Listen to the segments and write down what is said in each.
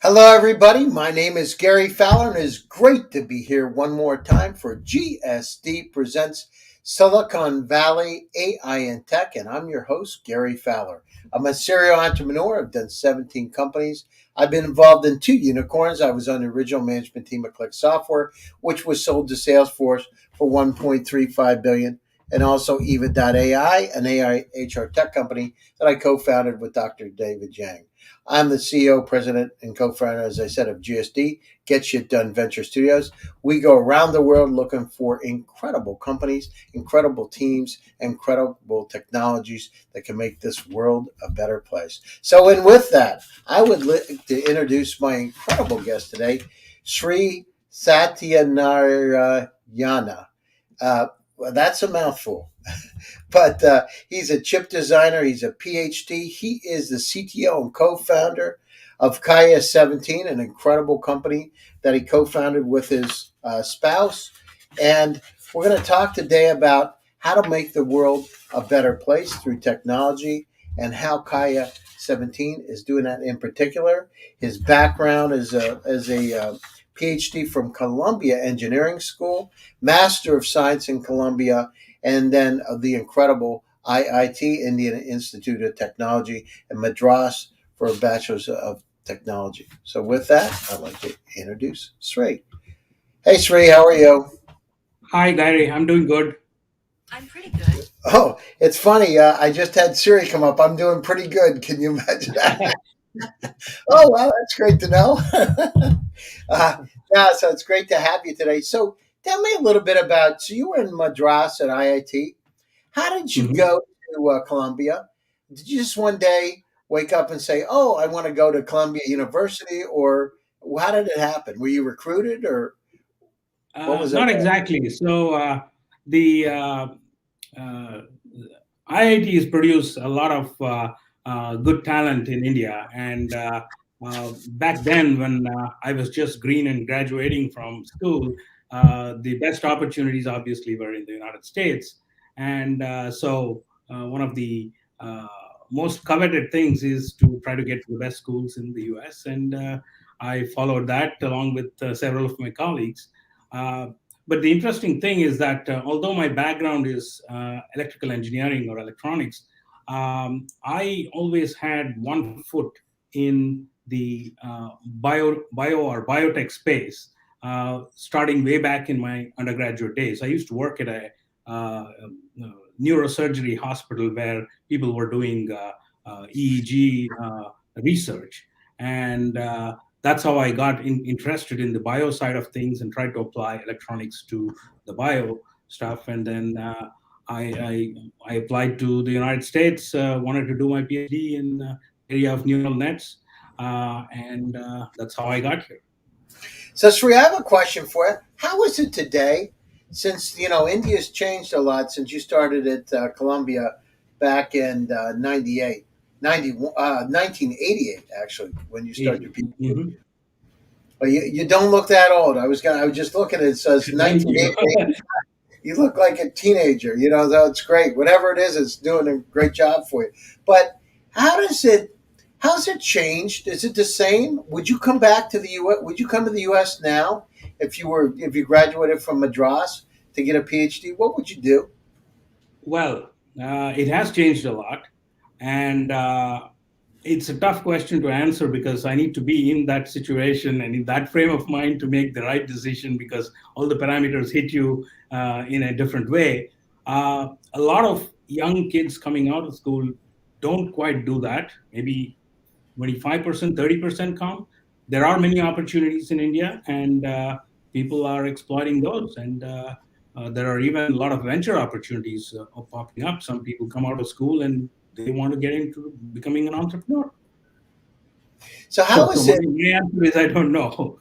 Hello, everybody. My name is Gary Fowler, and it is great to be here one more time for GSD Presents Silicon Valley AI and Tech. And I'm your host, Gary Fowler. I'm a serial entrepreneur. I've done 17 companies. I've been involved in two unicorns. I was on the original management team at Click Software, which was sold to Salesforce for $1.35 billion, and also Eva.ai, an AI HR tech company that I co-founded with Dr. David Yang. I'm the CEO, president, and co-founder, as I said, of GSD, Get Shit Done Venture Studios. We go around the world looking for incredible companies, incredible teams, incredible technologies that can make this world a better place. So, and with that, I would like to introduce my incredible guest today, Sri Satyanarayana. Well, that's a mouthful. But he's a chip designer. He's a PhD. He is the CTO and co-founder of Kaaya17, an incredible company that he co-founded with his spouse. And we're going to talk today about how to make the world a better place through technology and how Kaaya17 is doing that in particular. His background is a PhD from Columbia Engineering School, Master of Science in Columbia, and then the incredible IIT, Indian Institute of Technology, and Madras for a Bachelor's of Technology. So with that, I'd like to introduce Sri. Hey, Sri, how are you? Hi, Gary. I'm doing good. I'm pretty good. Oh, it's funny. I just had Siri come up. I'm doing pretty good. Can you imagine that? Oh, well, that's great to know. uh, yeah, so it's great to have you today. So tell me a little bit about, so you were in Madras at IIT. How did you Mhm. go to Columbia? Did you just one day wake up and say, "Oh, I want to go to Columbia University," or how did it happen? Were you recruited, or what was it Not like? exactly. The uh, IITs produce a lot of good talent in India. And back then, when I was just green and graduating from school, the best opportunities obviously were in the United States. And one of the uh, most coveted things is to try to get to the best schools in the US. And I followed that along with several of my colleagues. Uh, but the interesting thing is that although my background is electrical engineering or electronics, I always had one foot in the bio or biotech space, starting way back in my undergraduate days. I used to work at a neurosurgery hospital where people were doing EEG research. And that's how I got interested in the bio side of things and tried to apply electronics to the bio stuff. And then I applied to the United States, wanted to do my PhD in area of neural nets, and that's how I got here. So, Sri, I have a question for you. How is it today? Since India's changed a lot since you started at Columbia back in 98, 1988, actually, when you started your PhD. Mhm. Well, you don't look that old. I was just looking at it. It says Thank you. 1988. You look like a teenager. So it's great. Whatever it is, it's doing a great job for you. But how does it? How's it changed? Is it the same? Would you come back to the U.S.? Would you come to the U.S. now if you graduated from Madras to get a PhD? What would you do? Well, it has changed a lot, and it's a tough question to answer because I need to be in that situation and in that frame of mind to make the right decision because all the parameters hit you in a different way. A lot of young kids coming out of school don't quite do that. Maybe 25%, 30% come. There are many opportunities in India, and people are exploiting those. And there are even a lot of venture opportunities popping up. Some people come out of school and they want to get into becoming an entrepreneur. So So, how so is my, it? my answer is I don't know.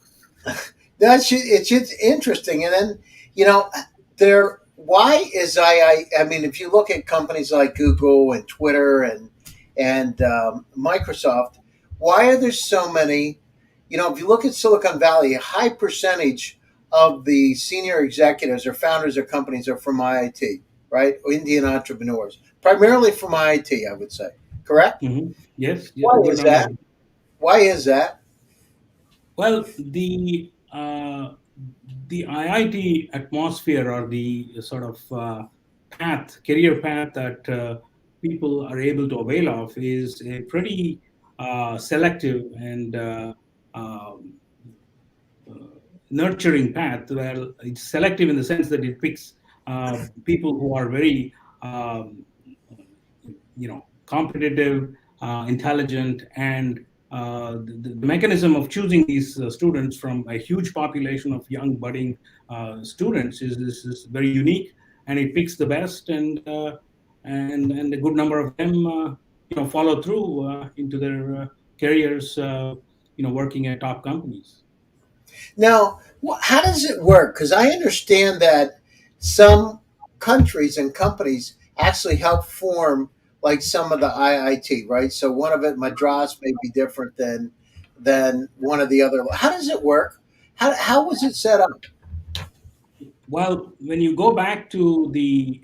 It's interesting, and then you know there. Why is I mean, if you look at companies like Google and Twitter and Microsoft, why are there so many? If you look at Silicon Valley, a high percentage of the senior executives or founders of companies are from IIT, right? Indian entrepreneurs, primarily from IIT, I would say. Correct? Yes, yeah, Why over is and that? above. Why is that? Well, the IIT atmosphere or the sort of career path that people are able to avail of is a pretty selective and um, nurturing path. Well, it's selective in the sense that it picks people who are very um, competitive, intelligent, and the mechanism of choosing these students from a huge population of young budding students is very unique, and it picks the best, and a good number of them follow through into their careers, working at top companies. Now, how does it work? Because I understand that some countries and companies actually help form like some of the IIT, right? So one of it, Madras, may be different than one of the other. How does it work? How was it set up? Well, when you go back to the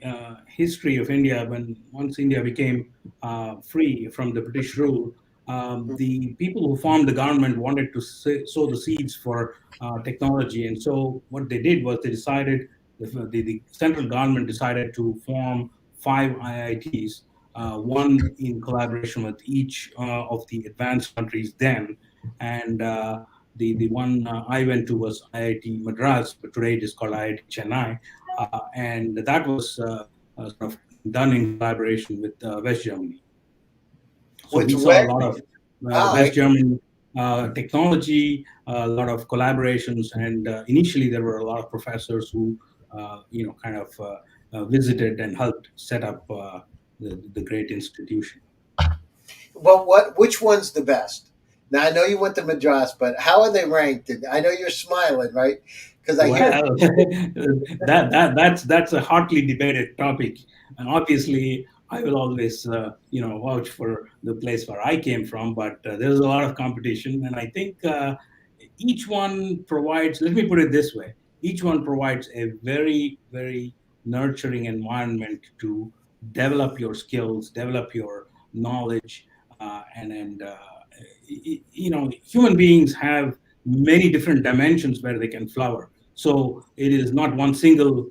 history of India, when once India became free from the British rule, the people who formed the government wanted to sow the seeds for technology, and so what they did was they decided the central government decided to form five IITs, one in collaboration with each of the advanced countries then, and the one I went to was IIT Madras, but today it is called IIT Chennai, and that was sort of done in collaboration with West Germany. So With we saw a West? lot of Ah, West German technology, a lot of collaborations, and initially there were a lot of professors who, kind of visited and helped set up the great institution. well, what? Which one's the best? Now I know you went to Madras, but how are they ranked? And I know you're smiling, right? Because I hear Well, that's a hotly debated topic, and obviously, I will always vouch for the place where I came from. But there's a lot of competition, and I think each one provides. Let me put it this way: each one provides a very nurturing environment to develop your skills, develop your knowledge, and human beings have many different dimensions where they can flower. So it is not one single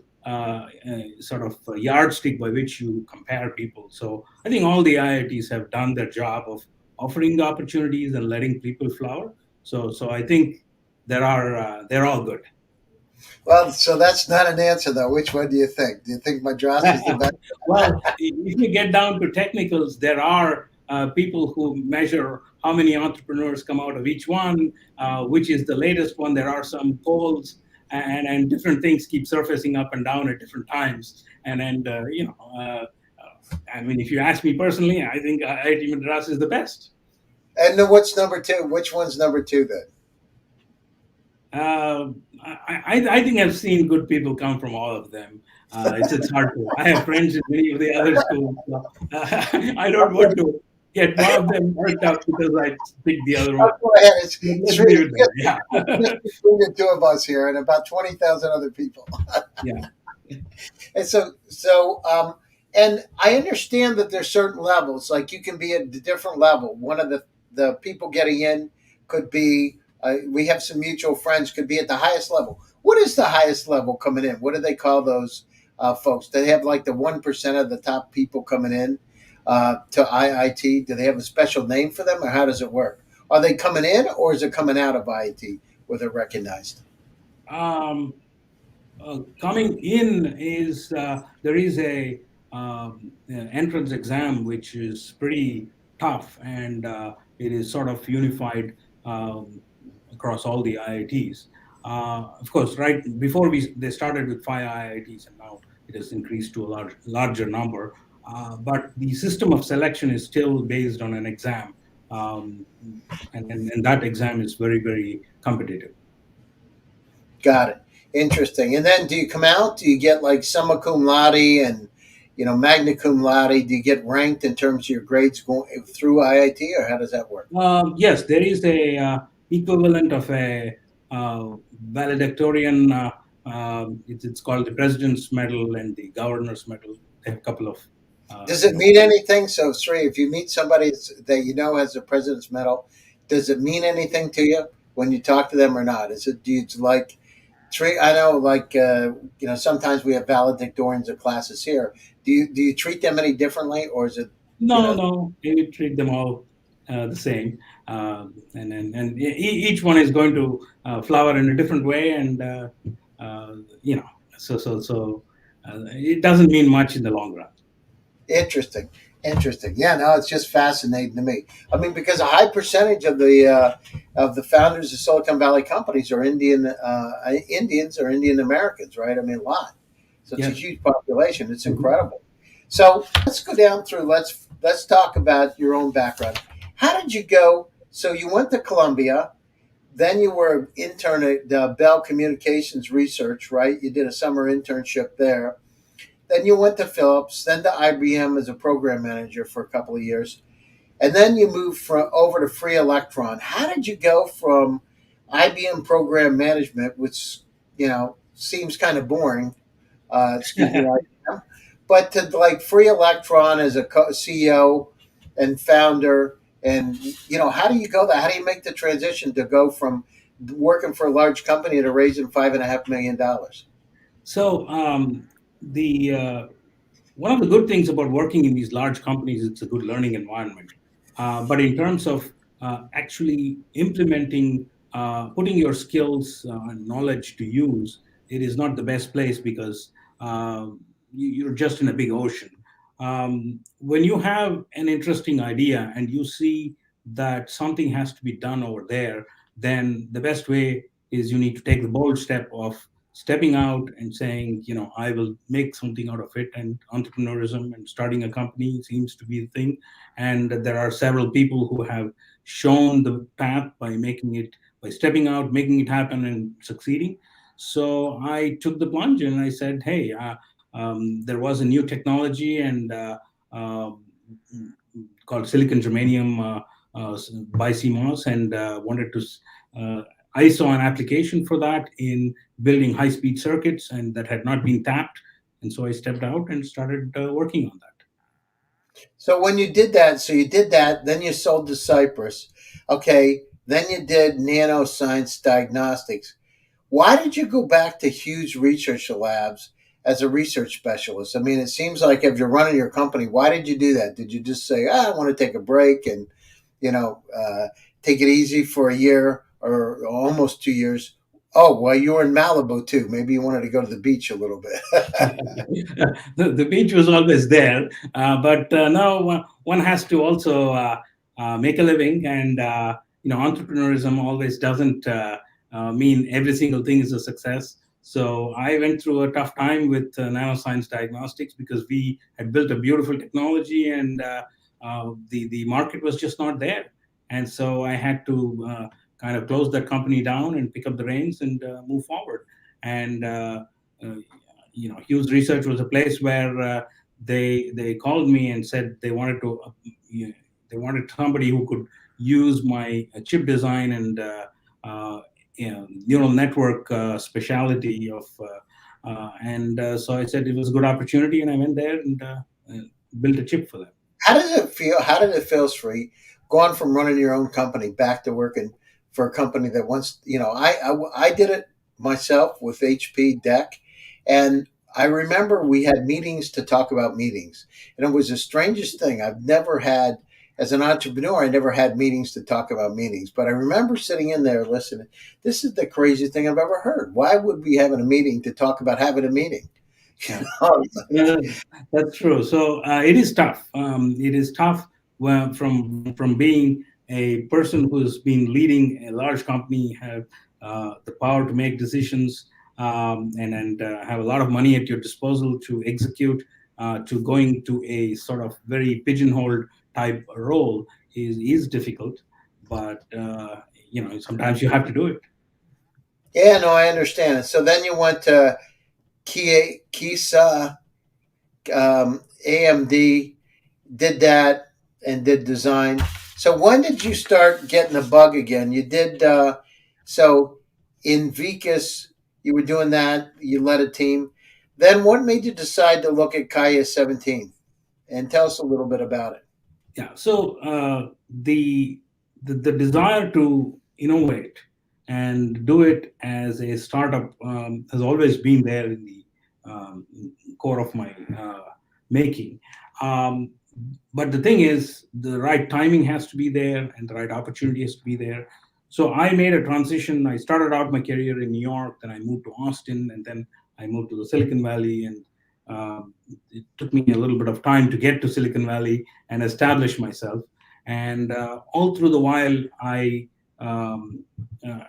sort of yardstick by which you compare people. So I think all the IITs have done their job of offering the opportunities and letting people flower. So I think they're all good. well, so that's not an answer though. Which one do you think? Do you think Madras is the best? Well, if you get down to technicals, there are people who measure how many entrepreneurs come out of each one, which is the latest one. There are some polls, and different things keep surfacing up and down at different times. I mean, if you ask me personally, I think IIT Madras is the best. And then what's number two? Which one's number two then? I think I've seen good people come from all of them. It's hard to. I have friends in many of the other schools. So, I don't want to get one of them worked up because I picked the other Oh, one. go ahead. It's, Let's it's, leave really it just, there. just Yeah, between the two of us here and about 20,000 other people. yeah. And and I understand that there's certain levels, like you can be at a different level. One of the people getting in could be, we have some mutual friends, could be at the highest level. What is the highest level coming in? What do they call those folks? Do they have like the 1% of the top people coming in to IIT? Do they have a special name for them, or how does it work? Are they coming in, or is it coming out of IIT where they're recognized? Um, Coming in is there is a entrance exam which is pretty tough, and it is sort of unified um, across all the IITs. Of course, right before they started with five IITs, and now it has increased to a larger number. But the system of selection is still based on an exam, um, and that exam is very competitive. Got it. Interesting. And then do you come out? Do you get like summa cum laude and magna cum laude? Do you get ranked in terms of your grades going through IIT, or how does that work? Yes, there is a equivalent of a valedictorian. It's called the President's Medal and the Governor's Medal. They have a couple of, uh, Does you it know. mean anything? So, Sri, if you meet somebody that you know has a president's medal, does it mean anything to you? when you talk to them or not? Is it, do you like treat? I know, like sometimes we have valedictorians of classes here. Do you treat them any differently, or is it you No, know no, we treat them all the same, and each one is going to flower in a different way, and uh, you know, so it doesn't mean much in the long run. interesting? Interesting. Yeah, no, it's just fascinating to me. I mean, because a high percentage of the founders of Silicon Valley companies are Indians or Indian Americans, right? I mean, a lot. So it's a Yeah. huge population. It's Mhm. incredible. So let's go down through. Let's talk about your own background. How did you go? So you went to Columbia, then you were an intern at Bell Communications Research, right? You did a summer internship there. Then you went to Philips, then to IBM as a program manager for a couple of years, and then you moved from over to Free Electron. How did you go from IBM program management, which seems kind of boring, excuse me, IBM, but to like Free Electron as a CEO and founder, and how do you go there? How do you make the transition to go from working for a large company to raising $5.5 million? So the one of the good things about working in these large companies, it's a good learning environment. But in terms of actually implementing, putting your skills and knowledge to use, it is not the best place because you're just in a big ocean. When you have an interesting idea and you see that something has to be done over there, then the best way is you need to take the bold step of stepping out and saying, I will make something out of it. And entrepreneurism and starting a company seems to be the thing. And there are several people who have shown the path by stepping out, making it happen, and succeeding. So I took the plunge and I said, hey, there was a new technology and uh, called silicon germanium by CMOS, and wanted to. I saw an application for that in building high-speed circuits, and that had not been tapped. And so I stepped out and started working on that. So when you did that, then you sold to Cypress. Okay, then you did Nanoscience Diagnostics. Why did you go back to huge research labs as a research specialist? I mean, it seems like if you're running your company, why did you do that? Did you just say, I want to take a break and, you know, uh, take it easy for a year or almost 2 years? Oh, well, you were in Malibu too. Maybe you wanted to go to the beach a little bit. The beach was always there, but now one has to also make a living, and entrepreneurism always doesn't mean every single thing is a success. So I went through a tough time with nanoscience diagnostics because we had built a beautiful technology, and the market was just not there, and so I had to kind of close that company down and pick up the reins and move forward. And uh, Hughes Research was a place where they called me and said you know, they wanted somebody who could use my chip design and neural network specialty of, and so I said it was a good opportunity, and I went there and built a chip for them. How does it feel? How did it feel, Sri, going from running your own company back to working for a company that once, I did it myself with HP Deck. And I remember we had meetings to talk about meetings. And it was the strangest thing. I've never had, as an entrepreneur, I never had meetings to talk about meetings. But I remember sitting in there listening. This is the craziest thing I've ever heard. Why would we have a meeting to talk about having a meeting? Yeah. Yeah, that's true. So it is tough. It is tough from being a person who's been leading a large company, have the power to make decisions, and have a lot of money at your disposal to execute, to going to a sort of very pigeonholed type role is difficult. But sometimes you have to do it. Yeah, no, I understand it. So then you went to Kisa AMD, did that and did design. So when did you start getting the bug again? You did so in Vicus, you were doing that. You led a team. Then what made you decide to look at Kaaya 17? And tell us a little bit about it. Yeah. So the desire to innovate and do it as a startup has always been there in the core of my making. Um, but the thing is, the right timing has to be there and the right opportunity has to be there. So I made a transition. I started out my career in New York, then I moved to Austin, and then I moved to the Silicon Valley. And it took me a little bit of time to get to Silicon Valley and establish myself. And all through the while, um, uh,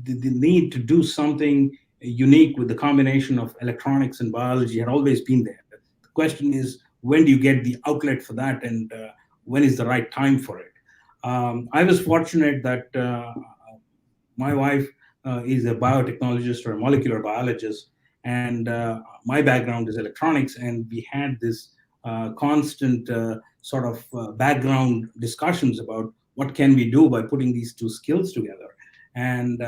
the need to do something unique with the combination of electronics and biology had always been there. The question is, when do you get the outlet for that, and when is the right time for it? I was fortunate that my wife is a biotechnologist or a molecular biologist, and my background is electronics, and we had this constant sort of background discussions about what can we do by putting these two skills together. And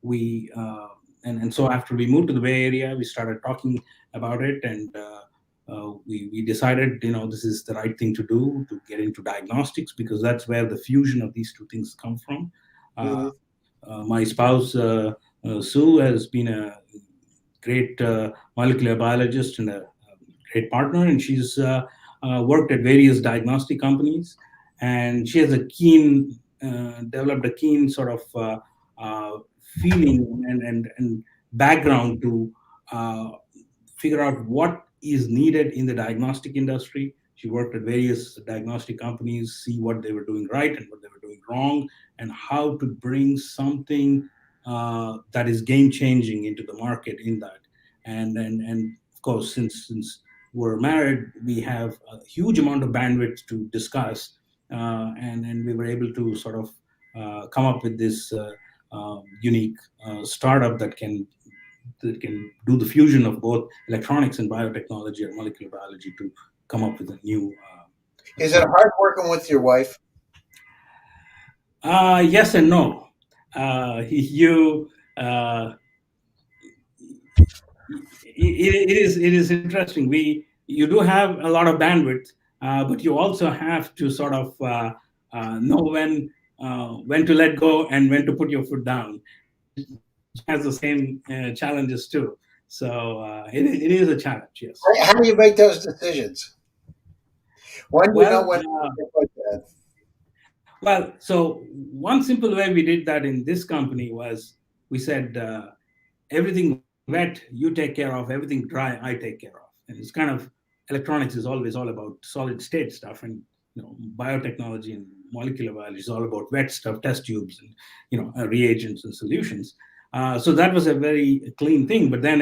we and so after we moved to the Bay Area, we started talking about it, and we decided, this is the right thing to do, to get into diagnostics, because that's where the fusion of these two things come from. Uh, Hmm. my spouse, Sue, has been a great molecular biologist and a great partner, and she's worked at various diagnostic companies, and she has developed a keen sort of feeling and background to uh, figure out what is needed in the diagnostic industry. She worked at various diagnostic companies, see what they were doing right and what they were doing wrong, and how to bring something that is game changing into the market in that. And of course, since we're married, we have a huge amount of bandwidth to discuss, and we were able to sort of come up with this unique startup that can do the fusion of both electronics and biotechnology or molecular biology to come up with a new Is it startup. hard working with your wife? Yes and no. You it is interesting. You do have a lot of bandwidth, but you also have to sort of know when to let go and when to put your foot down. She has the same challenges too. So it is a challenge. Yes. How do you make those decisions? When do you know Well, when to put your foot down? so one simple way we did that in this company was we said, everything wet you take care of, everything dry I take care of. And it's kind of, electronics is always all about solid state stuff, and biotechnology and molecular biology is all about wet stuff, test tubes, and reagents and solutions. So that was a very clean thing. But then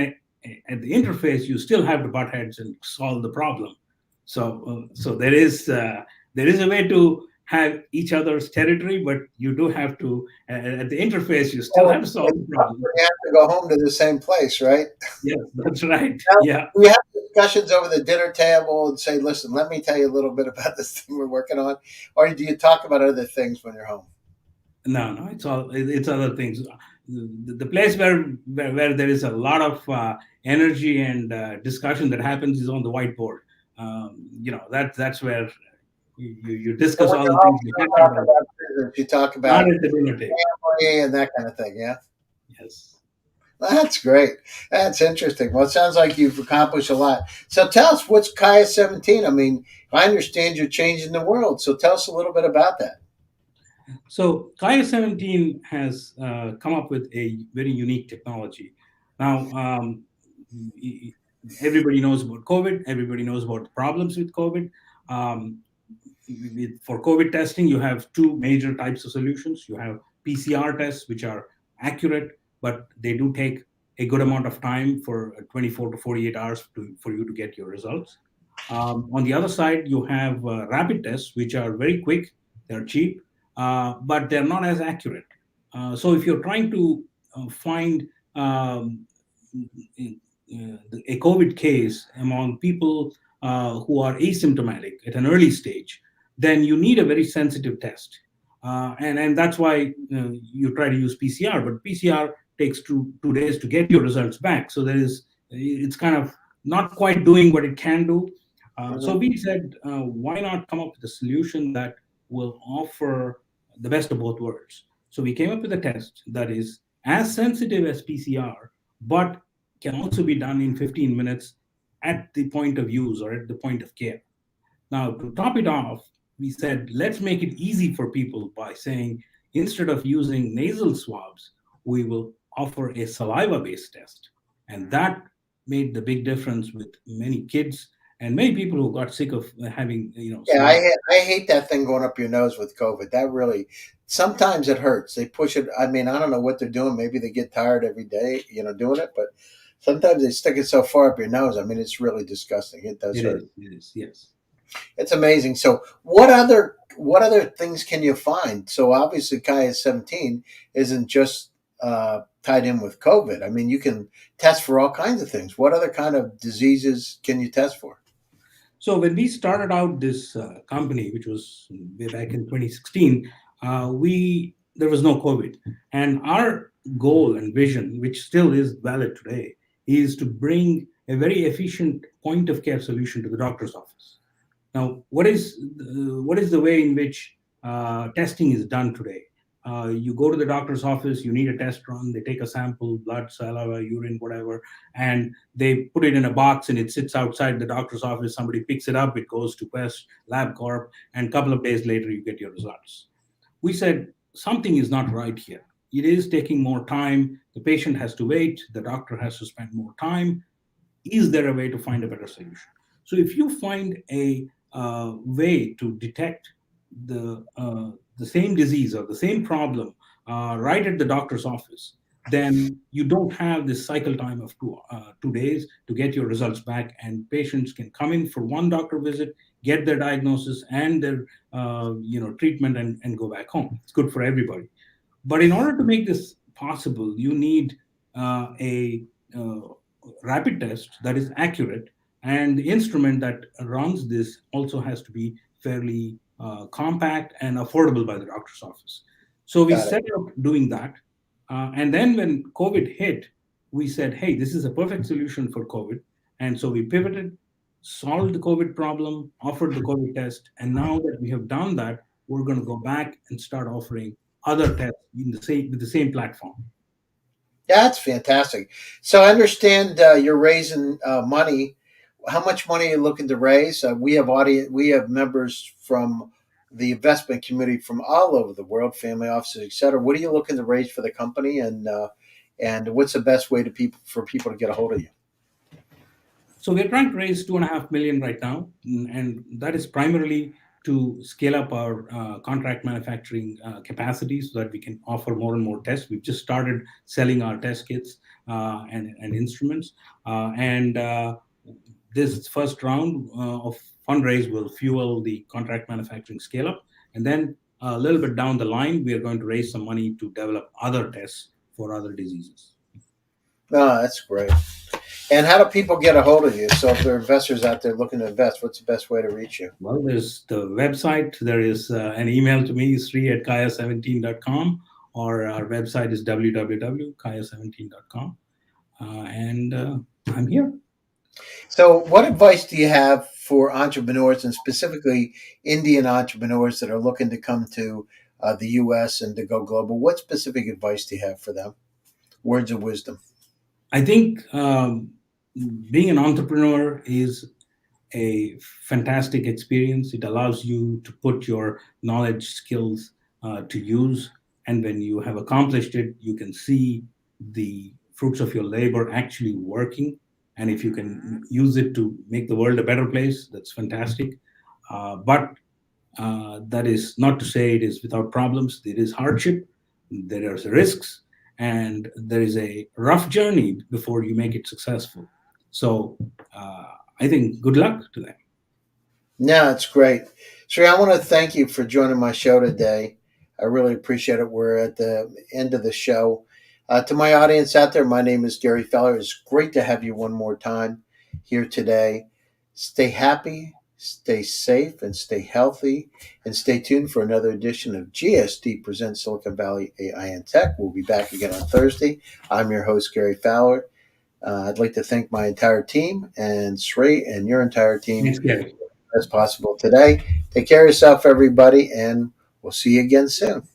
at the interface, you still have to butt heads and solve the problem. So there is a way to have each other's territory, but you do have to, at the interface, you still Oh, have to solve and the problem. you have to go home to the same place, right? Yes, that's right. Now, Yeah. do you have discussions over the dinner table and say, "Listen, let me tell you a little bit about this thing we're working on," or do you talk about other things when you're home? No, it's other things. The place where there is a lot of energy and discussion that happens is on the whiteboard. That's where you So discuss when all you're the home, things you you don't can talk talk about, about business. You talk not about at the dinner table. family and that kind of thing. Yeah. Yes. That's great. That's interesting. Well, it sounds like you've accomplished a lot. So tell us, what's Kaaya 17? I mean, I understand you're changing the world. So tell us a little bit about that. So Kaaya 17 has come up with a very unique technology. Now, everybody knows about COVID. Everybody knows about the problems with COVID. Um, for COVID testing, you have two major types of solutions. You have PCR tests, which are accurate, but they do take a good amount of time, for 24 to 48 hours for you to get your results. On the other side, you have rapid tests, which are very quick, they're cheap, but they're not as accurate. So if you're trying to find um, a COVID case among people who are asymptomatic at an early stage, then you need a very sensitive test. And that's why you try to use PCR, but PCR takes 2 days to get your results back. So it's kind of not quite doing what it can do. So Mhm. we said, why not come up with a solution that will offer the best of both worlds? So we came up with a test that is as sensitive as PCR, but can also be done in 15 minutes at the point of use or at the point of care. Now, to top it off, we said, let's make it easy for people by saying, instead of using nasal swabs, we will offer a saliva based test. And that made the big difference with many kids and many people who got sick of having, Yeah, swab. I hate that thing going up your nose with COVID. That really, sometimes it hurts. They push it. I mean, I don't know what they're doing. Maybe they get tired every day, doing it. But sometimes they stick it so far up your nose. I mean, it's really disgusting. It does hurt. It is, yes. It's amazing. So, what other things can you find? So, obviously, Kaaya 17 isn't just tied in with COVID. I mean, you can test for all kinds of things. What other kind of diseases can you test for? So when we started out this company, which was way back in 2016, we there was no COVID, and our goal and vision, which still is valid today, is to bring a very efficient point of care solution to the doctor's office. Now, what is the way in which testing is done today? You go to the doctor's office, you need a test run, they take a sample, blood, saliva, urine, whatever, and they put it in a box and it sits outside the doctor's office. Somebody picks it up, it goes to Quest, LabCorp, and a couple of days later, you get your results. We said something is not right here. It is taking more time. The patient has to wait, the doctor has to spend more time. Is there a way to find a better solution? So if you find a way to detect the same disease or the same problem right at the doctor's office, then you don't have this cycle time of 2 days to get your results back, and patients can come in for one doctor visit, get their diagnosis and their treatment, and go back home. It's good for everybody. But in order to make this possible, you need a rapid test that is accurate, and the instrument that runs this also has to be fairly compact and affordable by the doctor's office. So we Got it. set up doing that. And then when COVID hit, we said, hey, this is a perfect solution for COVID. And so we pivoted, solved the COVID problem, offered the COVID test. And now that we have done that, we're going to go back and start offering other tests with the same platform. Yeah, that's fantastic. So I understand you're raising money. How much money are you looking to raise? We have members from the investment community from all over the world, family offices, et cetera. What are you looking to raise for the company, and what's the best way for people to get a hold of you? So we're trying to raise 2.5 million right now, and that is primarily to scale up our contract manufacturing capacity so that we can offer more and more tests. We've just started selling our test kits and instruments, and this first round of fundraise will fuel the contract manufacturing scale up, and then a little bit down the line, we are going to raise some money to develop other tests for other diseases. Oh, that's great. And how do people get a hold of you? So if there are investors out there looking to invest, what's the best way to reach you? Well, there's the website. There is an email to me, Sri at Kaaya17.com, or our website is www.kaaya17.com. And I'm here. So, what advice do you have for entrepreneurs, and specifically Indian entrepreneurs that are looking to come to the U.S. and to go global? What specific advice do you have for them? Words of wisdom. I think being an entrepreneur is a fantastic experience. It allows you to put your knowledge, skills to use. And when you have accomplished it, you can see the fruits of your labor actually working. And if you can use it to make the world a better place, that's fantastic. But that is not to say it is without problems. There is hardship, there are risks, and there is a rough journey before you make it successful. So I think good luck to them. Yeah, it's great. Sri, I want to thank you for joining my show today. I really appreciate it. We're at the end of the show. To my audience out there, my name is Gary Fowler. It's great to have you one more time here today. Stay happy, stay safe, and stay healthy. And stay tuned for another edition of GSD Presents Silicon Valley AI and Tech. We'll be back again on Thursday. I'm your host, Gary Fowler. I'd like to thank my entire team and Sri and your entire team. Thanks, Gary. As possible today. Take care of yourself, everybody, and we'll see you again soon.